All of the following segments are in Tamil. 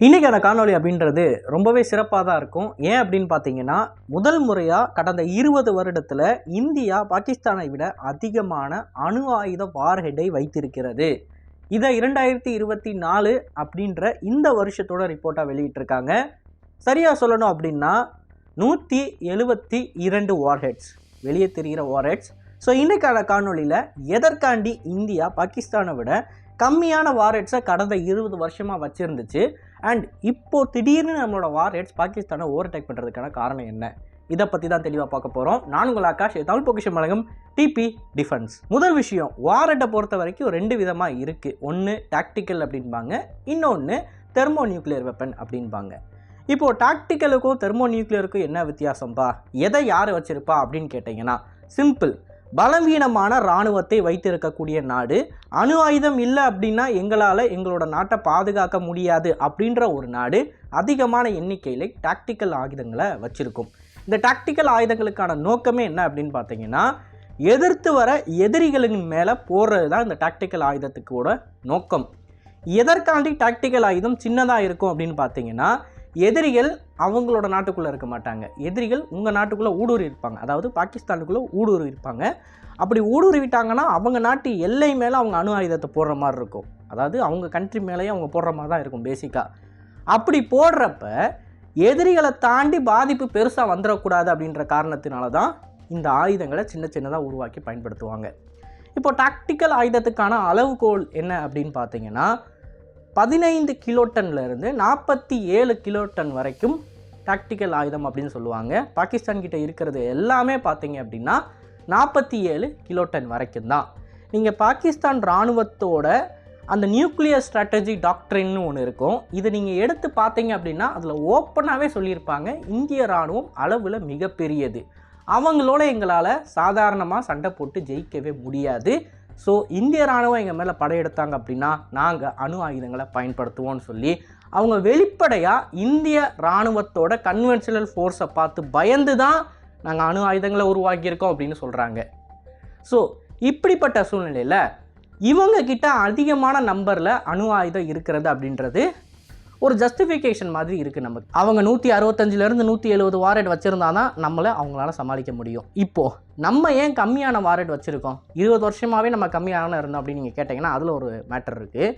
இன்றைக்கான காணொலி அப்படின்றது ரொம்பவே சிறப்பாக தான் இருக்கும். ஏன் அப்படின்னு பார்த்தீங்கன்னா, முதல் முறையாக கடந்த 20 வருடத்தில் இந்தியா பாகிஸ்தானை விட அதிகமான அணு ஆயுத வார்ஹெட்டை வைத்திருக்கிறது. இதை 2024 அப்படின்ற இந்த வருஷத்தோட ரிப்போர்ட்டாக வெளியிட்டிருக்காங்க. சரியாக சொல்லணும் அப்படின்னா 172 வார்ஹெட்ஸ் வெளியே தெரிகிற வார்ஹெட்ஸ். ஸோ இன்றைக்கான காணொலியில் எதற்காண்டி இந்தியா பாகிஸ்தானை விட கம்மியான வார்ஹெட்ஸை கடந்த 20 வருஷமாக வச்சுருந்துச்சு, அண்ட் இப்போது திடீர்னு நம்மளோட வார்ஹெட்ஸ் பாகிஸ்தானை ஓவர்டேக் பண்ணுறதுக்கான காரணம் என்ன, இதை பற்றி தான் தெளிவாக பார்க்க போகிறோம். நான் உங்கள் ஆகாஷ், தமிழ் பொக்கிஷம் வழங்கும் டிபி டிஃபென்ஸ். முதல் விஷயம், வார்ஹெட்டை பொறுத்த வரைக்கும் 2 விதமாக இருக்குது. ஒன்று டாக்டிக்கல் அப்படின்பாங்க, இன்னொன்று தெர்மோ நியூக்ளியர் வெப்பன் அப்படின்பாங்க. இப்போது டாக்டிக்கலுக்கும் தெர்மோ நியூக்ளியருக்கும் என்ன வித்தியாசம்பா, எதை யார் வச்சுருப்பா அப்படின்னு கேட்டிங்கன்னா, சிம்பிள். பலவீனமான இராணுவத்தை வைத்திருக்கக்கூடிய நாடு, அணு ஆயுதம் இல்லை அப்படின்னா எங்களால் எங்களோட நாட்டை பாதுகாக்க முடியாது அப்படின்ற ஒரு நாடு அதிகமான எண்ணிக்கையில் டாக்டிக்கல் ஆயுதங்களை வச்சுருக்கும். இந்த டாக்டிக்கல் ஆயுதங்களுக்கான நோக்கமே என்ன அப்படின்னு பார்த்தீங்கன்னா, எதிர்த்து வர எதிரிகளின் மேலே போடுறது தான் இந்த டாக்டிக்கல் ஆயுதத்துக்கோட நோக்கம். எதற்காண்டி டாக்டிக்கல் ஆயுதம் சின்னதாக இருக்கும் அப்படின்னு பார்த்தீங்கன்னா, எதிரிகள் அவங்களோட நாட்டுக்குள்ளே இருக்க மாட்டாங்க, எதிரிகள் உங்கள் நாட்டுக்குள்ளே ஊடுருவி இருப்பாங்க, அதாவது பாகிஸ்தானுக்குள்ளே ஊடுருவி இருப்பாங்க. அப்படி ஊடுருவிட்டாங்கன்னா அவங்க நாட்டு எல்லை மேலே அவங்க அணு ஆயுதத்தை போடுற மாதிரி இருக்கும், அதாவது அவங்க கண்ட்ரி மேலேயே அவங்க போடுற மாதிரி தான் இருக்கும் பேசிக்காக. அப்படி போடுறப்ப எதிரிகளை தாண்டி பாதிப்பு பெருசாக வந்துடக்கூடாது அப்படின்ற காரணத்தினால தான் இந்த ஆயுதங்களை சின்ன சின்னதாக உருவாக்கி பயன்படுத்துவாங்க. இப்போ டாக்டிக்கல் ஆயுதத்துக்கான அளவுகோல் என்ன அப்படின்னு பார்த்தீங்கன்னா, 15 கிலோட்டன்லேருந்து 47 கிலோட்டன் வரைக்கும் டாக்டிக்கல் ஆயுதம் அப்படின்னு சொல்லுவாங்க. பாகிஸ்தான் கிட்ட இருக்கிறது எல்லாமே பார்த்தீங்க அப்படின்னா 47 கிலோட்டன் வரைக்கும் தான். நீங்கள் பாகிஸ்தான் இராணுவத்தோட அந்த நியூக்ளியர் ஸ்ட்ராட்டஜி டாக்ட்ரின்னு ஒன்று இருக்கும், இதை நீங்கள் எடுத்து பார்த்தீங்க அப்படின்னா அதில் ஓப்பனாகவே சொல்லியிருப்பாங்க, இந்திய இராணுவம் அளவில் மிகப்பெரியது, அவங்களோட எங்களால் சாதாரணமாக சண்டை போட்டு ஜெயிக்கவே முடியாது. ஸோ இந்திய இராணுவம் எங்கள் மேலே படையெடுத்தாங்க அப்படின்னா நாங்கள் அணு ஆயுதங்களை பயன்படுத்துவோம்னு சொல்லி அவங்க வெளிப்படையாக இந்திய இராணுவத்தோட கன்வென்ஷனல் ஃபோர்ஸை பார்த்து பயந்து தான் நாங்கள் அணு ஆயுதங்களை உருவாக்கியிருக்கோம் அப்படின்னு சொல்கிறாங்க. ஸோ இப்படிப்பட்ட சூழ்நிலையில் இவங்க கிட்ட அதிகமான நம்பரில் அணு ஆயுதம் இருக்கிறது அப்படின்றது ஒரு ஜஸ்டிஃபிகேஷன் மாதிரி இருக்குது நமக்கு. அவங்க 165லேருந்து 170 வார்ஹெட் வச்சுருந்தா தான் நம்மளை அவங்களால சமாளிக்க முடியும். இப்போது நம்ம ஏன் கம்மியான வார்ஹெட் வச்சுருக்கோம், 20 வருஷமாகவே நம்ம கம்மியான இருந்தோம் அப்படின்னு நீங்கள் கேட்டிங்கன்னா அதில் ஒரு மேட்டர் இருக்குது.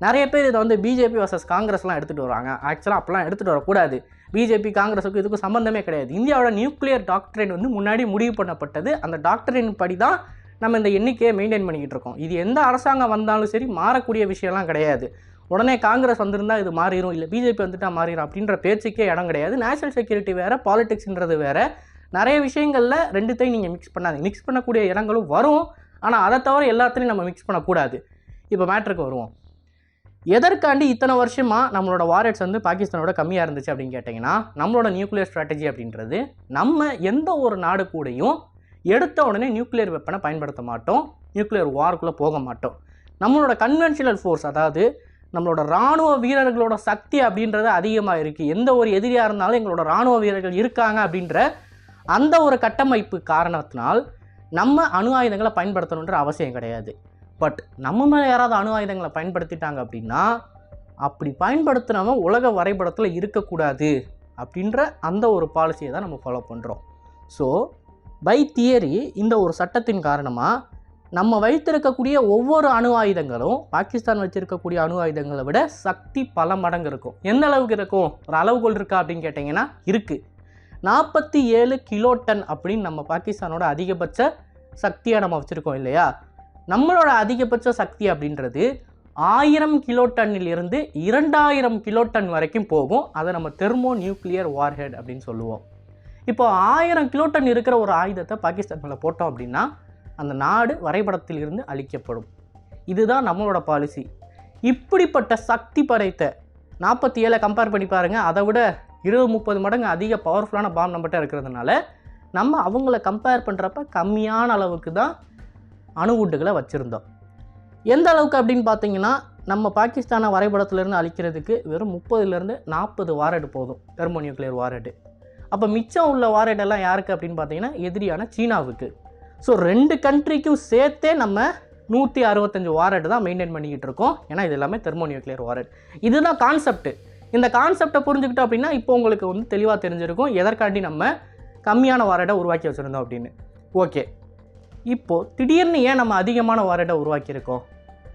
நிறைய பேர் இதை வந்து பிஜேபி வர்சஸ் காங்கிரஸ்லாம் எடுத்துகிட்டு வராங்க. ஆக்சுவலாக அப்போலாம் எடுத்துகிட்டு வரக்கூடாது. பிஜேபி காங்கிரஸுக்கும் இதுக்கும் சம்மந்தமே கிடையாது. இந்தியாவோட நியூக்ளியர் டாக்ட்ரின் வந்து முன்னாடி முடிவு பண்ணப்பட்டது, அந்த டாக்ட்ரின் படி தான் நம்ம இந்த எண்ணிக்கையை மெயின்டைன் பண்ணிக்கிட்டு இருக்கோம். இது எந்த அரசாங்கம் வந்தாலும் சரி மாறக்கூடிய விஷயம்லாம் கிடையாது. உடனே காங்கிரஸ் வந்திருந்தால் இது மாறிடும், இல்லை பிஜேபி வந்துட்டால் மாறிடும் அப்படின்ற பேச்சுக்கே இடம் கிடையாது. நேஷனல் செக்யூரிட்டி வேறு, பாலிடிக்ஸ்ன்றது வேறு. நிறைய விஷயங்களில் ரெண்டுத்தையும் நீங்கள் மிக்ஸ் பண்ணாதீங்க. மிக்ஸ் பண்ணக்கூடிய இடங்களும் வரும், ஆனால் அதை தவிர எல்லாத்துலேயும் நம்ம மிக்ஸ் பண்ணக்கூடாது. இப்போ மேட்ருக்கு வருவோம். எதற்காண்டி இத்தனை வருஷமாக நம்மளோட வார்ஹெட்ஸ் வந்து பாகிஸ்தானோட கம்மியாக இருந்துச்சு அப்படின்னு கேட்டிங்கன்னா, நம்மளோட நியூக்ளியர் ஸ்ட்ராட்டஜி அப்படின்றது, நம்ம எந்த ஒரு நாடு கூடயும் எடுத்த உடனே நியூக்ளியர் வெப்பனை பயன்படுத்த மாட்டோம், நியூக்ளியர் வார்க்குள்ளே போக மாட்டோம். நம்மளோட கன்வென்ஷனல் ஃபோர்ஸ், அதாவது நம்மளோட இராணுவ வீரர்களோட சக்தி அப்படின்றது அதிகமாக இருக்குது. எந்த ஒரு எதிரியாக இருந்தாலும் எங்களோட இராணுவ வீரர்கள் இருக்காங்க அப்படின்ற அந்த ஒரு கட்டமைப்பு காரணத்தினால் நம்ம அணு ஆயுதங்களை பயன்படுத்தணுன்ற அவசியம் கிடையாது. பட் நம்ம மேலே யாராவது அணு ஆயுதங்களை பயன்படுத்திட்டாங்க அப்படின்னா, அப்படி பயன்படுத்தினவன் உலக வரைபடத்தில் இருக்கக்கூடாது அப்படின்ற அந்த ஒரு பாலிசியை தான் நம்ம ஃபாலோ பண்ணுறோம். ஸோ பை தியரி இந்த ஒரு சட்டத்தின் காரணமாக நம்ம வைத்திருக்கக்கூடிய ஒவ்வொரு அணு ஆயுதங்களும் பாகிஸ்தான் வச்சுருக்கக்கூடிய அணு ஆயுதங்களை விட சக்தி பல மடங்கு இருக்கும். எந்த அளவுக்கு இருக்கும், ஒரு அளவுகோல் இருக்கா அப்படின்னு கேட்டிங்கன்னா இருக்குது. 47 கிலோட்டன் அப்படின்னு நம்ம பாகிஸ்தானோட அதிகபட்ச சக்தியாக நம்ம வச்சுருக்கோம் இல்லையா. நம்மளோட அதிகபட்ச சக்தி அப்படின்றது 1000 கிலோட்டன்னிலிருந்து 2000 கிலோட்டன் வரைக்கும் போகும். அதை நம்ம தெர்மோ நியூக்ளியர் வார்ஹெட் அப்படின்னு சொல்லுவோம். இப்போ 1000 கிலோட்டன் இருக்கிற ஒரு ஆயுதத்தை பாகிஸ்தான் மேலே போட்டோம் அப்படின்னா அந்த நாடு வரைபடத்தில் இருந்து அழிக்கப்படும். இதுதான் நம்மளோட பாலிசி. இப்படிப்பட்ட சக்தி படைத்த 47 கம்பேர் பண்ணி பாருங்கள், அதை விட 20-30 மடங்கு அதிக பவர்ஃபுல்லான பாம் நம்மகிட்ட இருக்கிறதுனால நம்ம அவங்கள கம்பேர் பண்ணுறப்ப கம்மியான அளவுக்கு தான் அணுகுண்டுகளை வச்சுருந்தோம். எந்த அளவுக்கு அப்படின்னு பார்த்தீங்கன்னா, நம்ம பாகிஸ்தானை வரைபடத்திலிருந்து அழிக்கிறதுக்கு வெறும் 30லேருந்து 40 வார்ஹெட் போதும், தெர்மோ நியூக்ளியர் வார்ஹெட். அப்போ மிச்சம் உள்ள வார்ஹெட்டெல்லாம் யாருக்கு அப்படின்னு பார்த்தீங்கன்னா எதிரியான சீனாவுக்கு. ஸோ 2 கண்ட்ரிக்கும் சேர்த்தே நம்ம 165 வார்ஹெட் தான் மெயின்டைன் பண்ணிக்கிட்டு இருக்கோம். ஏன்னா இது எல்லாமே தெர்மோ நியூக்ளியர் வார்ஹெட். இதுதான் கான்செப்ட். இந்த கான்செப்டை புரிஞ்சுக்கிட்டோம் அப்படின்னா இப்போ உங்களுக்கு வந்து தெளிவாக தெரிஞ்சிருக்கும் எதற்காண்டி நம்ம கம்மியான வாரடை உருவாக்கி வச்சுருந்தோம் அப்படின்னு. ஓகே, இப்போது திடீர்னு ஏன் நம்ம அதிகமான வாரடை உருவாக்கியிருக்கோம்?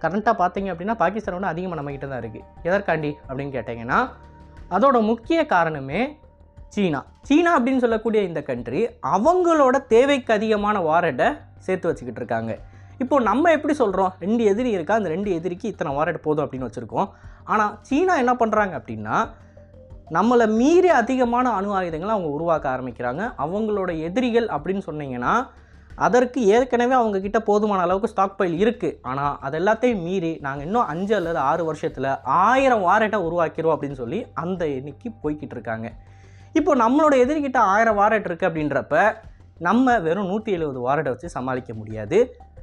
கரண்ட்டாக பார்த்தீங்க அப்படின்னா பாகிஸ்தானோட அதிகமாக நம்மக்கிட்ட தான் இருக்குது. எதற்காண்டி அப்படின்னு கேட்டிங்கன்னா அதோட முக்கிய காரணமே சீனா அப்படின்னு சொல்லக்கூடிய இந்த கண்ட்ரி அவங்களோட தேவைக்கு அதிகமான வாரடை சேர்த்து வச்சுக்கிட்டு இருக்காங்க. இப்போது நம்ம எப்படி சொல்கிறோம், 2 எதிரி இருக்கா, அந்த 2 எதிரிக்கு இத்தனை வாரட் போதும் அப்படின்னு வச்சுருக்கோம். ஆனால் சீனா என்ன பண்ணுறாங்க அப்படின்னா நம்மளை மீறி அதிகமான அணு ஆயுதங்களை அவங்க உருவாக்க ஆரம்பிக்கிறாங்க. அவங்களோட எதிரிகள் அப்படின்னு சொன்னீங்கன்னா அதற்கு ஏற்கனவே அவங்கக்கிட்ட போதுமான அளவுக்கு ஸ்டாக் பைல் இருக்குது. ஆனால் அது எல்லாத்தையும் மீறி நாங்கள் இன்னும் 5 அல்லது 6 வருஷத்தில் 1000 வாரட்டை உருவாக்கிடுவோம் அப்படின்னு சொல்லி அந்த எண்ணிக்கை போய்கிட்டு இருக்காங்க. இப்போ நம்மளோட எதிரிக்கிட்ட 1000 வாரட் இருக்குது அப்படின்றப்ப நம்ம வெறும் 170 வாரட்டை வச்சு சமாளிக்க முடியாது.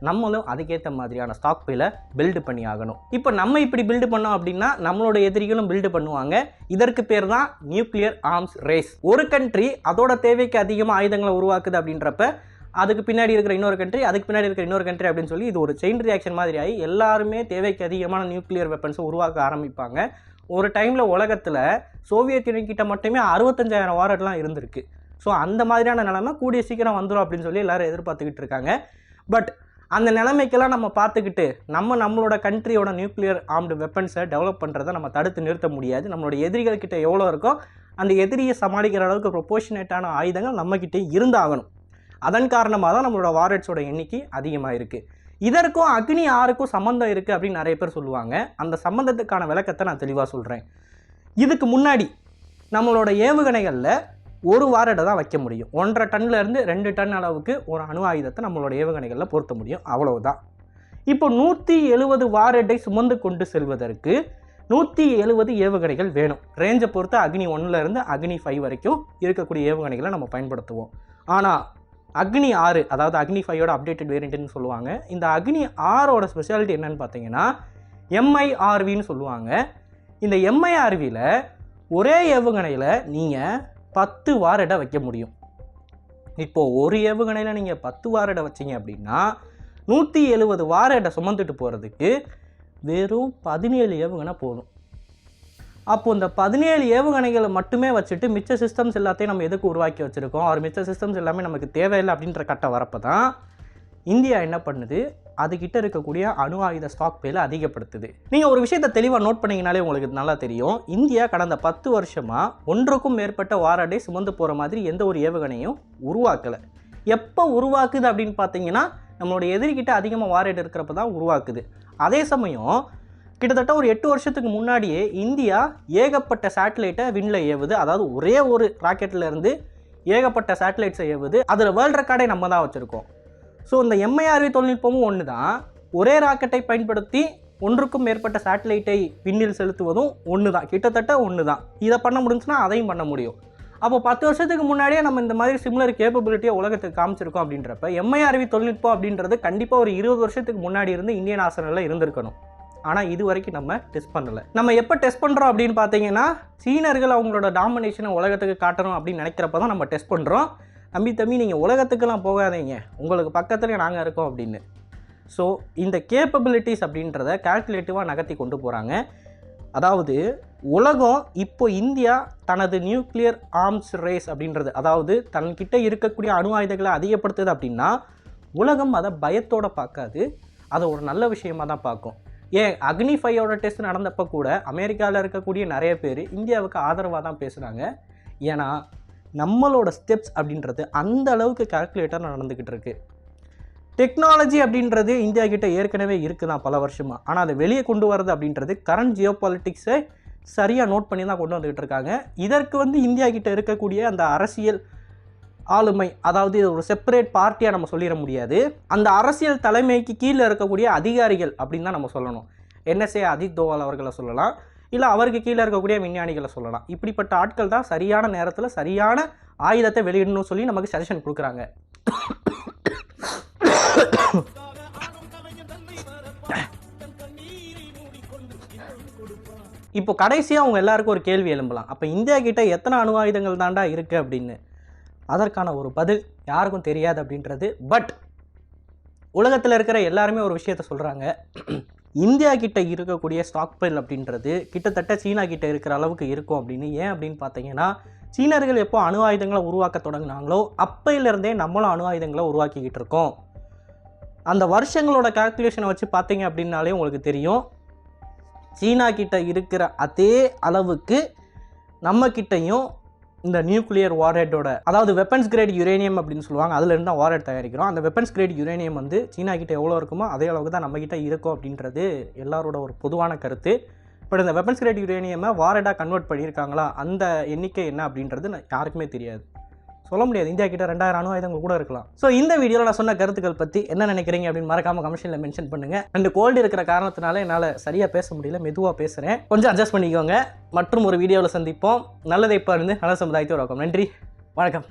நம்மளும் அதுக்கேற்ற மாதிரியான ஸ்டாக் பைலை பில்டு பண்ணி ஆகணும். இப்போ நம்ம இப்படி பில்டு பண்ணோம் அப்படின்னா நம்மளோட எதிரிகளும் பில்டு பண்ணுவாங்க. இதற்கு பேர் தான் நியூக்ளியர் ஆர்ம்ஸ் ரேஸ். ஒரு கண்ட்ரி அதோட தேவைக்கு அதிகமாக ஆயுதங்களை உருவாக்குது அப்படின்றப்ப அதுக்கு பின்னாடி இருக்கிற இன்னொரு கண்ட்ரி, அதுக்கு பின்னாடி இருக்கிற இன்னொரு கண்ட்ரி அப்படின்னு சொல்லி இது ஒரு செயின் ரியாக்ஷன் மாதிரி ஆகி எல்லாருமே தேவைக்கு அதிகமான நியூக்ளியர் வெப்பன்ஸை உருவாக்க ஆரம்பிப்பாங்க. ஒரு டைமில் உலகத்தில் சோவியத் யூனியன் கிட்ட மட்டுமே 65,000 வாரட்லாம் இருந்திருக்கு. ஸோ அந்த மாதிரியான நிலைமை கூடிய சீக்கிரம் வந்துடும் அப்படின்னு சொல்லி எல்லோரும் எதிர்பார்த்துக்கிட்டு இருக்காங்க. பட் அந்த நிலைமைக்கெல்லாம் நம்ம பார்த்துக்கிட்டு நம்மளோட கண்ட்ரியோட நியூக்ளியர் ஆர்ம்டு வெப்பன்ஸை டெவலப் பண்ணுறதை நம்ம தடுத்து நிறுத்த முடியாது. நம்மளோட எதிரிகள் கிட்ட எவ்வளோ இருக்கோ அந்த எதிரியை சமாளிக்கிற அளவுக்கு ப்ரொபோர்ஷனேட்டான ஆயுதங்கள் நம்மக்கிட்டே இருந்தாகணும். அதன் காரணமாக தான் நம்மளோட வாரட்ஸோட எண்ணிக்கை அதிகமாக இருக்குது. இதற்கும் அக்னி 6க்கும் சம்மந்தம் இருக்குது அப்படின்னு நிறைய பேர் சொல்லுவாங்க. அந்த சம்மந்தத்துக்கான விளக்கத்தை நான் தெளிவாக சொல்கிறேன். இதுக்கு முன்னாடி நம்மளோட ஏவுகணைகளில் ஒரு வாரடை தான் வைக்க முடியும். 1.5 டன்லேருந்து 2 டன் அளவுக்கு ஒரு அணு ஆயுதத்தை நம்மளோட ஏவுகணைகளில் பொருத்த முடியும். அவ்வளவுதான். இப்போ 170 வாரடை சுமந்து கொண்டு செல்வதற்கு 170 ஏவுகணைகள் வேணும். ரேஞ்சை பொறுத்து அக்னி 1லேருந்து அக்னி 5 வரைக்கும் இருக்கக்கூடிய ஏவுகணைகளை நம்ம பயன்படுத்துவோம். ஆனால் அக்னி 6 அதாவது அக்னி 5யோட அப்டேட்டட் வேரியண்ட்னு சொல்லுவாங்க. இந்த அக்னி 6ஓட ஸ்பெஷாலிட்டி என்னன்னு பார்த்தீங்கன்னா MIRVன்னு சொல்லுவாங்க. இந்த MIRVயில் ஒரே ஏவுகணையில் நீங்கள் 10 வாரடை வைக்க முடியும். இப்போது ஒரு ஏவுகணையில் நீங்கள் 10 வாரடை வச்சிங்க அப்படின்னா 170 வாரடை சுமந்துட்டு போகிறதுக்கு வெறும் 17 ஏவுகணை போதும். அப்போது இந்த 17 ஏவுகணைகளை மட்டுமே வச்சுட்டு மிச்ச சிஸ்டம்ஸ் எல்லாத்தையும் நம்ம எதுக்கு உருவாக்கி வச்சுருக்கோம், அவர் மிச்ச சிஸ்டம்ஸ் எல்லாமே நமக்கு தேவையில்லை அப்படின்ற கட்டம் வரப்போ தான் இந்தியா என்ன பண்ணுது, அதுக்கிட்ட இருக்கக்கூடிய அணு ஆயுத ஸ்டாக் பைலை அதிகப்படுத்துது. நீங்கள் ஒரு விஷயத்தை தெளிவாக நோட் பண்ணிங்கனாலே உங்களுக்கு நல்லா தெரியும். இந்தியா கடந்த 10 வருஷமாக 1க்கும் மேற்பட்ட வாரடை சுமந்து போகிற மாதிரி எந்த ஒரு ஏவுகணையும் உருவாக்கலை. எப்போ உருவாக்குது அப்படின்னு பார்த்தீங்கன்னா நம்மளோட எதிரிக்கிட்ட அதிகமாக வாரட் இருக்கிறப்ப தான் உருவாக்குது. அதே சமயம் கிட்டத்தட்ட ஒரு 8 வருஷத்துக்கு முன்னாடியே இந்தியா ஏகப்பட்ட சேட்டலைட்டை விண்ணில் ஏவுது. அதாவது ஒரே ஒரு ராக்கெட்டில் இருந்து ஏகப்பட்ட சேட்டலைட்ஸை ஏவுது. அதில் வேர்ல்டு ரெக்கார்டை நம்ம தான் வச்சுருக்கோம். ஸோ இந்த MIRV தொழில்நுட்பமும் ஒன்று தான். ஒரே ராக்கெட்டை பயன்படுத்தி 1க்கும் மேற்பட்ட சேட்டலைட்டை விண்ணில் செலுத்துவதும் ஒன்று தான், கிட்டத்தட்ட ஒன்று தான். இதை பண்ண முடிஞ்சுன்னா அதையும் பண்ண முடியும். அப்போ 10 வருஷத்துக்கு முன்னாடியே நம்ம இந்த மாதிரி சிமிலர் கேப்பபிலிட்டியை உலகத்துக்கு காமிச்சிருக்கோம். அப்படின்றப்ப MIRV தொழில்நுட்பம் அப்படின்றது கண்டிப்பாக ஒரு 20 வருஷத்துக்கு முன்னாடி இருந்து இந்தியன் ஆர்சனலில் இருந்திருக்கணும். ஆனால் இது வரைக்கும் நம்ம டெஸ்ட் பண்ணலை. நம்ம எப்போ டெஸ்ட் பண்ணுறோம் அப்படின்னு பார்த்தீங்கன்னா சீனர்கள் அவங்களோட டாமினேஷனை உலகத்துக்கு காட்டணும் அப்படின்னு நினைக்கிறப்ப தான் நம்ம டெஸ்ட் பண்ணுறோம். தம்பி நீங்கள் உலகத்துக்கெல்லாம் போகாதீங்க, உங்களுக்கு பக்கத்துலேயே நாங்கள் இருக்கோம் அப்படின்னு. ஸோ இந்த கேப்பபிலிட்டிஸ் அப்படின்றத கால்குலேட்டிவாக நகர்த்தி கொண்டு போகிறாங்க. அதாவது உலகம் இப்போ இந்தியா தனது நியூக்ளியர் ஆர்ம்ஸ் ரேஸ் அப்படின்றது, அதாவது தன்கிட்ட இருக்கக்கூடிய அணு ஆயுதங்களை அதிகப்படுத்துது அப்படின்னா உலகம் அதை பயத்தோடு பார்க்காது, அதை ஒரு நல்ல விஷயமாக தான் பார்க்கும். ஏன் அக்னி 5ஓட டெஸ்ட் நடந்தப்போ கூட அமெரிக்காவில் இருக்கக்கூடிய நிறைய பேர் இந்தியாவுக்கு ஆதரவாக தான் பேசுகிறாங்க. ஏன்னா நம்மளோட ஸ்டெப்ஸ் அப்படின்றது அந்த அளவுக்கு கால்குலேட்டர் நடந்துக்கிட்டு இருக்கு. டெக்னாலஜி அப்படின்றது இந்தியா கிட்ட ஏற்கனவே இருக்குது தான் பல வருஷமாக. ஆனால் அதை வெளியே கொண்டு வரது அப்படின்றது கரண்ட் ஜியோ பாலிட்டிக்ஸை சரியாக நோட் பண்ணி தான் கொண்டு வந்துக்கிட்டு இருக்காங்க. இதற்கு இந்தியா கிட்ட இருக்கக்கூடிய அந்த அரசியல் ஆளுமை, அதாவது இது ஒரு செப்பரேட் பார்ட்டியாக நம்ம சொல்லிட முடியாது. அந்த அரசியல் தலைமைக்கு கீழே இருக்கக்கூடிய அதிகாரிகள் அப்படின்னு தான் நம்ம சொல்லணும். NSA அஜித் தோவல் அவர்களை சொல்லலாம், இல்லை அவருக்கு கீழே இருக்கக்கூடிய விஞ்ஞானிகளை சொல்லலாம். இப்படிப்பட்ட ஆட்கள் தான் சரியான நேரத்தில் சரியான ஆயுதத்தை வெளியிடணும்னு சொல்லி நமக்கு சஜஷன் கொடுக்குறாங்க. இப்போ கடைசியாக அவங்க எல்லாருக்கும் ஒரு கேள்வி எழும்பலாம், அப்போ இந்தியா கிட்ட எத்தனை அணு ஆயுதங்கள் தாண்டா இருக்குது அப்படின்னு. அதற்கான ஒரு பதில் யாருக்கும் தெரியாது அப்படின்றது. பட் உலகத்தில் இருக்கிற எல்லாருமே ஒரு விஷயத்த சொல்கிறாங்க, இந்தியா கிட்ட இருக்கக்கூடிய ஸ்டாக் பைல் அப்படின்றது கிட்டத்தட்ட சீனா கிட்ட இருக்கிற அளவுக்கு இருக்கும் அப்படின்னு. ஏன் அப்படின்னு பார்த்தீங்கன்னா, சீனர்கள் எப்போ அணு ஆயுதங்களை உருவாக்க தொடங்கினாங்களோ அப்பையிலேருந்தே நம்மளும் அணு ஆயுதங்களை உருவாக்கிக்கிட்டு இருக்கோம். அந்த வருஷங்களோட கால்குலேஷனை வச்சு பார்த்தீங்க அப்படின்னாலே உங்களுக்கு தெரியும், சீனா கிட்ட இருக்கிற அதே அளவுக்கு நம்ம கிட்டையும் இந்த நியூக்ளியர் வார்ஹெட்டோட, அதாவது வெப்பன்ஸ் கிரேட் யுரேனியம் அப்படின்னு சொல்லுவாங்க, அதுலேருந்து தான் வார்ஹெட் தயாரிக்கிறோம். அந்த வெப்பன்ஸ் கிரேட் யுரேனியம் வந்து சீனா கிட்ட எவ்வளோ இருக்குமோ அதே அளவுக்கு தான் நம்மக்கிட்ட இருக்கும் அப்படின்றது எல்லாரோட ஒரு பொதுவான கருத்து. பட் இந்த வெப்பன்ஸ் கிரேட் யுரேனியமை வார்ஹெட்டாக கன்வெர்ட் பண்ணியிருக்காங்களா, அந்த எண்ணிக்கை என்ன அப்படின்றது யாருக்குமே தெரியாது. சொல்ல முடியாது. இந்தியா கிட்ட 2000 அணு ஆயுதங்கள் கூட இருக்கலாம். ஸோ இந்த வீடியோவில் நான் சொன்ன கருத்துக்கள் பற்றி என்ன நினைக்கிறீங்க அப்படின்னு மறக்காமல் கமெண்ட்ஸில் மென்ஷன் பண்ணுங்க. அண்ட் கோல்டு இருக்கிற காரணத்தினால என்னால் சரியாக பேச முடியல, மெதுவாக பேசுகிறேன், கொஞ்சம் அட்ஜஸ்ட் பண்ணிக்கோங்க. மற்றும் ஒரு வீடியோவில் சந்திப்போம். நல்லதை இப்போ இருந்து நல்ல சமுதாயத்தை உருவாக்கும். நன்றி, வணக்கம்.